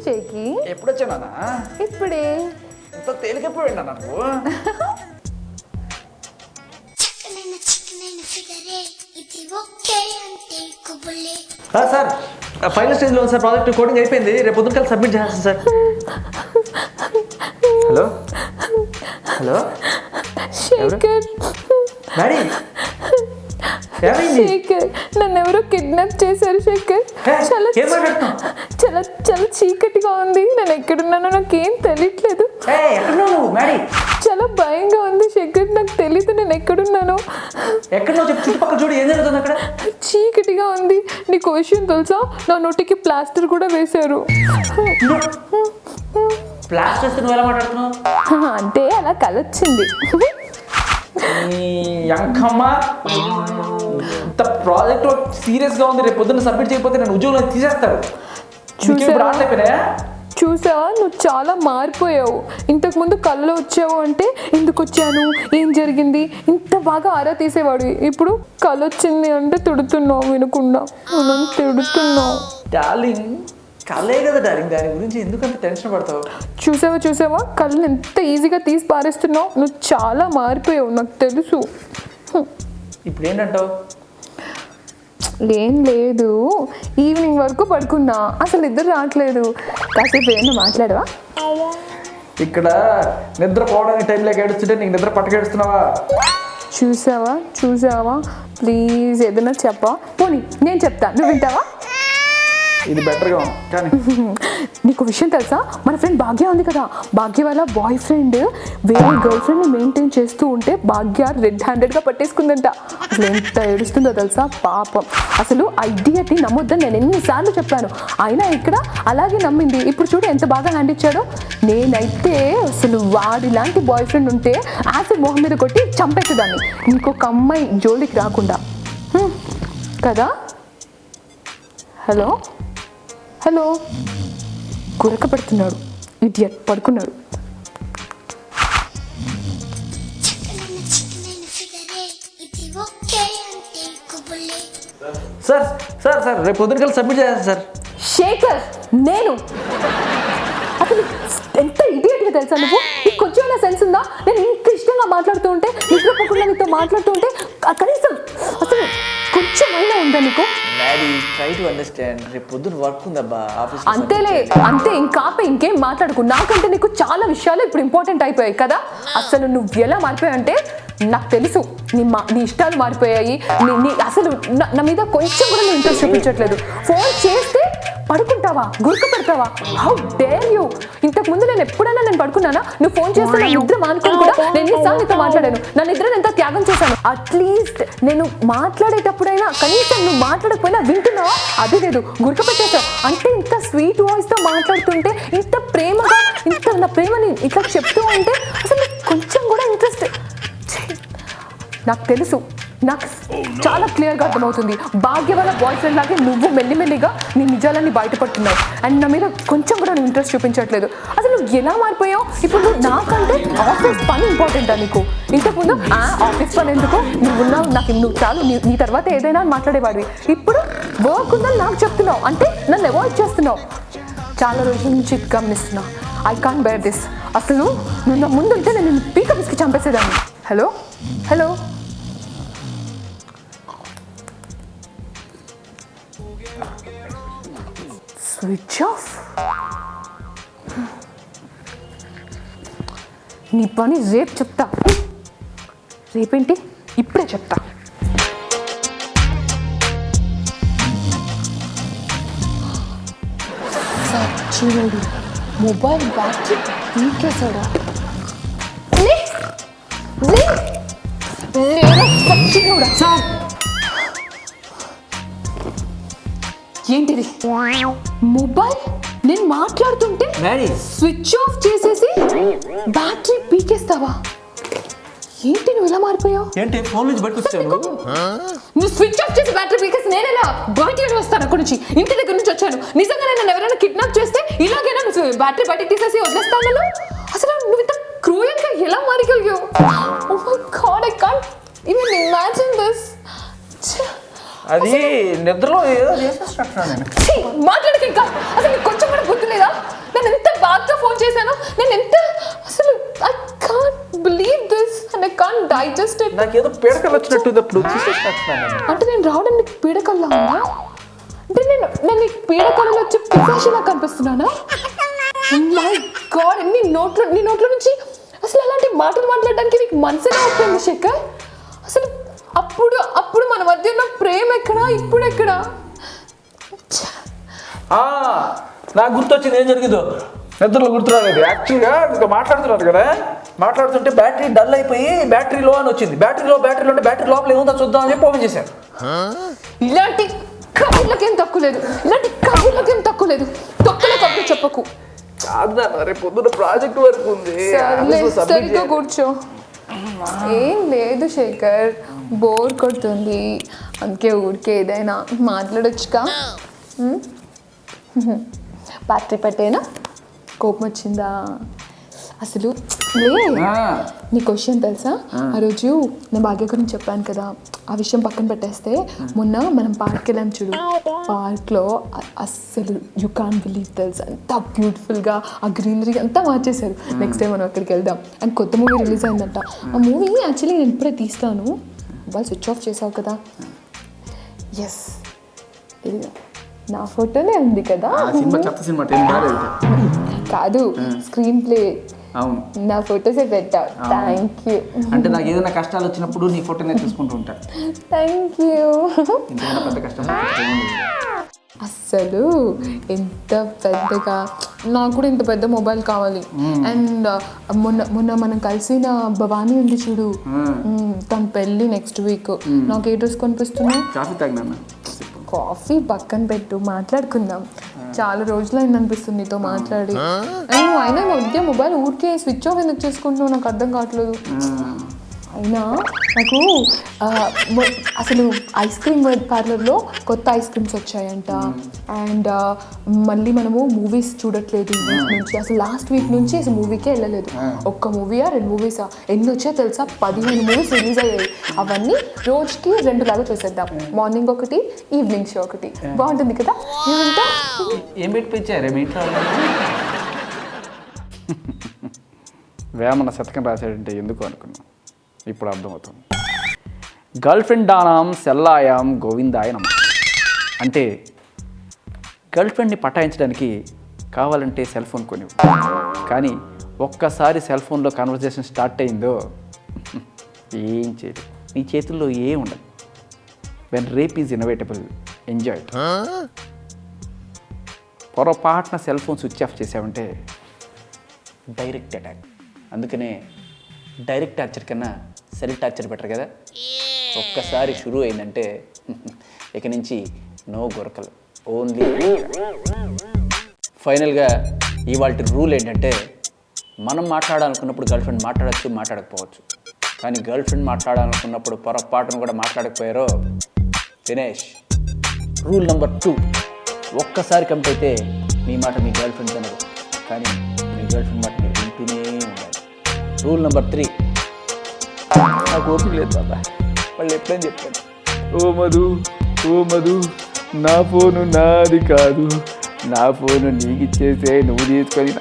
షేకి ఎప్పుడు వచ్చానా ఇప్పుడే ఇంత తేలికెప్పుడు నాకు సార్ ఫైనల్ స్టేజ్లో ఉంది సార్. ప్రాజెక్ట్ కోడింగ్ అయిపోయింది. రేపు పొద్దున కలిసి సబ్మిట్ చేస్తాను sir. Hello hello Shekhar daddy Shekhar నన్ను ఎవరో కిడ్నాప్ చేశారు శేఖర్. చాలా చాలా చాలా చీకటిగా ఉంది. నేను ఎక్కడున్నానో నాకేం తెలియట్లేదు. చాలా భయంగా ఉంది శేఖర్. నాకు తెలీదు నేను ఎక్కడున్నానో. ఎక్కడో చెప్పు, చుట్టుపక్కల చూడు ఏం జరుగుతుంది అక్కడ. చీకటిగా ఉంది. నీకు విషయం తెలుసా, నా నోటికి ప్లాస్టర్ కూడా వేశారు. ప్లాస్టర్ నువ్వు ఎలా మాట్లాడుతున్నావు? అంటే అలా కలొచ్చింది. ఇంత ప్రాజెక్ట్ సీరియస్ గా ఉంది. రేపు పొద్దున్న సబ్మిట్ చేయకపోతే నేను ఉద్యోగంలో తీసేస్తారు. చూసావా, నువ్వు చాలా మారిపోయావు. ఇంతకుముందు కళ్ళలో వచ్చావు అంటే ఎందుకు వచ్చాను, ఏం జరిగింది, ఇంత బాగా ఆరా తీసేవాడు. ఇప్పుడు కళ్ళు వచ్చింది అంటే తిడుతున్నావు, వినకుండా మనం తిడుతున్నావు. డార్లింగ్ కళ్ళే కదా డార్లింగ్, దాని గురించి ఎందుకంత టెన్షన్ పడతావు? చూసావా కళ్ళని ఎంత ఈజీగా తీసి పారేస్తున్నావు. నువ్వు చాలా మారిపోయావు, నాకు తెలుసు. ఇప్పుడు ఏంటంటావు? ఏం లేదు, ఈవినింగ్ వరకు పడుకున్నా, అసలు నిద్ర రావట్లేదు. కాసేపు ఏమన్నా మాట్లాడవా? ఇక్కడ నిద్ర పోవడానికి టైం లేక ఏడుస్తుంటే నీకు నిద్ర పట్టుకేడుస్తున్నావా? చూసావా ప్లీజ్ ఏదైనా చెప్పా. పోనీ నేను చెప్తా, నువ్వు వింటావా? ఇది బెటర్గా కానీ నీకు విషయం తెలుసా, మన ఫ్రెండ్ భాగ్య ఉంది కదా, భాగ్య వాళ్ళ బాయ్ ఫ్రెండ్ వేరే గర్ల్ ఫ్రెండ్ని మెయింటైన్ చేస్తూ ఉంటే భాగ్య రెడ్ హ్యాండెడ్గా పట్టేసుకుందంట. అసలు ఎంత ఏడుస్తుందో తెలుసా పాపం. అసలు ఆ ఇడియట్ని నమ్మొద్దని నేను ఎన్నిసార్లు చెప్పాను, అయినా ఇక్కడ అలాగే నమ్మింది. ఇప్పుడు చూడు ఎంత బాగా హ్యాండ్ ఇచ్చాడో. నేనైతే అసలు వాడి లాంటి బాయ్ ఫ్రెండ్ ఉంటే యాసిడ్ మొహం మీద కొట్టి చంపేసేదాన్ని, ఇంకొక అమ్మాయి జోలికి రాకుండా కదా. హలో గురక పెడుతున్నాడు ఇడియట్, పడుకున్నాడు. సార్ సార్ సార్ రేపు పొద్దున కలిసి సబ్మిట్ చేయాలి సార్. శేఖర్ నేను అసలు ఎంత ఇడియట్గా తెలుసా నువ్వు. నీకు కొంచెం సెన్స్ ఉందా? నేను ఇంత ఇష్టంగా మాట్లాడుతూ ఉంటే, నిద్రపోకుండా నీతో మాట్లాడుతూ ఉంటే కనీసం అసలు కొంచెమైనా ఉందా నీకు? అంతే ఇంకేం మాట్లాడుకు. నాకంటే నీకు చాలా విషయాలు ఇప్పుడు ఇంపార్టెంట్ అయిపోయాయి కదా. అసలు నువ్వు ఎలా మారిపోయావు అంటే నాకు తెలుసు. నీ ఇష్టాలు మారిపోయాయి. అసలు నా మీద కొంచెం కూడా నువ్వు ఇంట్రెస్ట్ చూపించట్లేదు. ఫోన్ చేస్తే పడుకుంటావా, గుర్తు పెడతావా? How dare you. ఇంతకు ముందు నేను ఎప్పుడైనా పడుకున్నానా? నువ్వు ఫోన్ చేస్తే నా నిద్ర మానుకొని కూడా నేను ఎన్నిసార్లు నీతో మాట్లాడాను. నా నిద్రను ఎంత త్యాగం చేశాను. అట్లీస్ట్ నేను మాట్లాడేటప్పుడైనా కనీసం నువ్వు మాట్లాడకపోయినా వింటున్నావా? అది లేదు, గుర్తు పెట్టేశావు. అంటే ఇంత స్వీట్ వాయిస్తో మాట్లాడుతుంటే, ఇంత ప్రేమగా నా ప్రేమని ఇట్లా చెప్తూ ఉంటే అసలు కొంచెం కూడా ఇంట్రెస్ట్. నాకు తెలుసు, నాకు చాలా క్లియర్గా అర్థమవుతుంది. భాగ్య వాళ్ళ బాయ్ ఫ్రెండ్ లాగే నువ్వు మెల్లిమెల్లిగా నీ నిజాలన్నీ బయటపడుతున్నావు. అండ్ నా మీద కొంచెం కూడా నువ్వు ఇంట్రెస్ట్ చూపించట్లేదు. అసలు నువ్వు ఎలా మారిపోయావు? ఇప్పుడు నాకంటే ఆఫీస్ పని ఇంపార్టెంటా నీకు? ఇంతకుముందు ఆఫీస్ పని ఎందుకు, నువ్వు చాలు, నీ తర్వాత ఏదైనా మాట్లాడేవాడివి. ఇప్పుడు వర్క్ ఉందని నాకు చెప్తున్నావు, అంటే నన్ను అవాయిడ్ చేస్తున్నావు. చాలా రోజుల నుంచి గమనిస్తున్నా. I can't bear this. అసలు నువ్వు నా ముందు ఉంటే నేను పీక పిసికి చంపేసేదాన్ని. Hello switch off. నీ పని రేపు చెప్తా. రేపేంటి, ఇప్పుడే చెప్తా. చూడు, మొబైల్ బ్యాటరీ పీకేసాడా? సార్ ఏంటిది? మొబైల్ నేను మాట్లాడుతుంటే స్విచ్ ఆఫ్ చేసేసి బ్యాటరీ పీకేస్తావా? ఏంటి నువ్వు ఎలా మారిపోయావు? ఏంటి ఫోన్ నుంచి బయటకు వచ్చాను? నువ్వు స్విచ్ ఆఫ్ చేసి బ్యాటరీ పీకేసి నేను ఎలా బయట వస్తాను? అక్కడి నుంచి, ఇంటి దగ్గర నుంచి వచ్చాను. నిజంగా నన్ను ఎవరైనా కిడ్నాప్ చేస్తే ఇలాగైనా నువ్వు బ్యాటరీ బయటకు తీసేసి వదిలేస్తాను? అసలు నువ్వు ఇంత క్రూయల్గా ఎలా మారిపోయావు? Oh my god, I can't even imagine this. అది నిద్రలో ఏదో చేసేస్తున్నా నేను. మాట్లాడక ఇంకా. అసలు కొంచెం కూడా గుర్తులేదా? నేను ఎంత అసలు I can't believe this and I can't digest it. నాకేదో పీడకలు వచ్చినట్టు అప్పుడు చూసేస్తున్నాను. అంటే నేను రావడం నీకు పీడకల్లా ఉన్నా? అంటే నేను నీకు పీడకలలో వచ్చే పిశాచిలా కనిపిస్తున్నానా? మై గాడ్, నీ నోట్లో నుంచి అసలు అలాంటి మాటలు మాట్లాడడానికి నీకు మనసునే అవుతుంది శేఖర్. అసలు అప్పుడు మన మధ్య ఉన్న ప్రేమ ఎక్కడా, ఇప్పుడు ఎక్కడా? నాకు గుర్తొచ్చింది ఏం జరిగిందో. నిద్రలో గుర్తురాలేదు. యాక్చువల్గా ఇంకా మాట్లాడుతున్నారు కదా, మాట్లాడుతుంటే బ్యాటరీ డల్ అయిపోయి బ్యాటరీ లో అని వచ్చింది. బ్యాటరీ అంటే బ్యాటరీ లోపల ఏముందో చూద్దాం అని చెప్పి ఓపెన్ చేశాను. ఇలాంటి కబుర్లకేం తక్కువ లేదు, తొక్కల కబుర్లు చెప్పకు. రేపు పొద్దున ప్రాజెక్ట్ వర్క్ ఉంది. సరిగ్గా కూర్చో. ఏం లేదు శేఖర్, బోర్ కొడుతుంది, అందుకే ఊరికే ఏదైనా మాట్లాడొచ్చుగా. బ్యాటరీ పెట్టేనా? కోపం వచ్చిందా? అసలు నీ క్వశ్చన్ తెలుసా? ఆ రోజు నేను భాగ్య గురించి చెప్పాను కదా, ఆ విషయం పక్కన పెట్టేస్తే మొన్న మనం పార్క్కి వెళ్ళాం చూడు. పార్క్లో అస్సలు యూ కాంట్ బిలీవ్ తెలుసా, అంత బ్యూటిఫుల్గా ఆ గ్రీనరీ అంతా మార్చేశారు. నెక్స్ట్ టైం మనం అక్కడికి వెళ్దాం. అండ్ కొత్త మూవీ రిలీజ్ అయిందంట. ఆ మూవీ యాక్చువల్లీ నేను ఇప్పుడే తీస్తాను. మొబైల్ స్విచ్ ఆఫ్ చేసావు కదా. ఎస్, నా ఫోటోనే ఉంది కదా. కాదు, స్క్రీన్ ప్లే నా ఫోటోసే పెట్టా. Thank you. అంటే నాకు ఏదైనా కష్టాలు వచ్చినప్పుడు నీ ఫోటోనే తీసుకుంటూ ఉంటా. Thank you. పెద్ద కష్టం అస్సలు ఎంత పెద్దగా, నాకు కూడా ఇంత పెద్ద మొబైల్ కావాలి. అండ్ మొన్న మనం కలిసిన భవానీ ఉంది చూడు, తన పెళ్ళి నెక్స్ట్ వీక్. నాకు ఏ డ్రెస్ కనిపిస్తున్నావు? కాఫీ పక్కన పెట్టు, మాట్లాడుకుందాం. చాలా రోజులైంది అనిపిస్తుంది నీతో మాట్లాడి. నువ్వు అయినా మధ్య మొబైల్ ఊరికే స్విచ్ ఆఫ్ ఎందుకు చేసుకుంటున్నావు నాకు అర్థం కావట్లేదు. అయినా నాకు అసలు ఐస్ క్రీమ్ పార్లర్లో కొత్త ఐస్ క్రీమ్స్ వచ్చాయంట. అండ్ మళ్ళీ మనము మూవీస్ చూడట్లేదు ఈ వీక్ నుంచి. అసలు లాస్ట్ వీక్ నుంచి అసలు మూవీకే వెళ్ళలేదు. ఒక్క మూవీయా 2 మూవీసా ఎన్ని వచ్చాయో తెలుసా? 15 మూవీస్ రిలీజ్ అయ్యాయి. అవన్నీ రోజుకి 2 లాగా చూసేద్దాం. మార్నింగ్ ఒకటి, ఈవినింగ్ షో ఒకటి. బాగుంటుంది కదా? ఏం పెట్టించారే మీ ఇంట్లో? వేమన శతకం రాశాడంటే ఎందుకు అనుకున్నాం, ఇప్పుడు అర్థమవుతుంది. గర్ల్ ఫ్రెండ్ దానాం సెల్లాయాం గోవిందాయ నమ. అంటే గర్ల్ ఫ్రెండ్ని పటాయించడానికి కావాలంటే సెల్ ఫోన్ కొనివ్వు, కానీ ఒక్కసారి సెల్ ఫోన్లో కన్వర్జేషన్ స్టార్ట్ అయిందో ఏం చేయదు, నీ చేతుల్లో ఏం ఉండదు. When rape is inevitable, enjoy. పొరపాటున సెల్ ఫోన్ స్విచ్ ఆఫ్ చేసావంటే డైరెక్ట్ అటాక్. అందుకనే డైరెక్ట్ టార్చర్ కన్నా సెల్ టార్చర్ బెటర్ కదా. ఒక్కసారి షురూ అయిందంటే ఇక నుంచి నో గొరకలు, ఓన్లీ. ఫైనల్గా ఇవాళ రూల్ ఏంటంటే, మనం మాట్లాడాలనుకున్నప్పుడు గర్ల్ ఫ్రెండ్ మాట్లాడచ్చు, మాట్లాడకపోవచ్చు. కానీ గర్ల్ ఫ్రెండ్ మాట్లాడాలనుకున్నప్పుడు పొరపాటును కూడా మాట్లాడకపోయారో దినేష్. రూల్ నెంబర్ 2, ఒక్కసారి కంప్లీట్ అయితే మీ మాట మీ గర్ల్ ఫ్రెండ్ అనదు, కానీ మీ గర్ల్ ఫ్రెండ్ మాట మీరు వింటూనే ఉండాలి. రూల్ నెంబర్ 3, నాకు ఓపిక లేదు బాబా, వాళ్ళు ఎప్పుడని చెప్పాను. ఓ మధు నా ఫోను నాది కాదు, నా ఫోను నీకు ఇచ్చేసే, నువ్వు తీసుకొని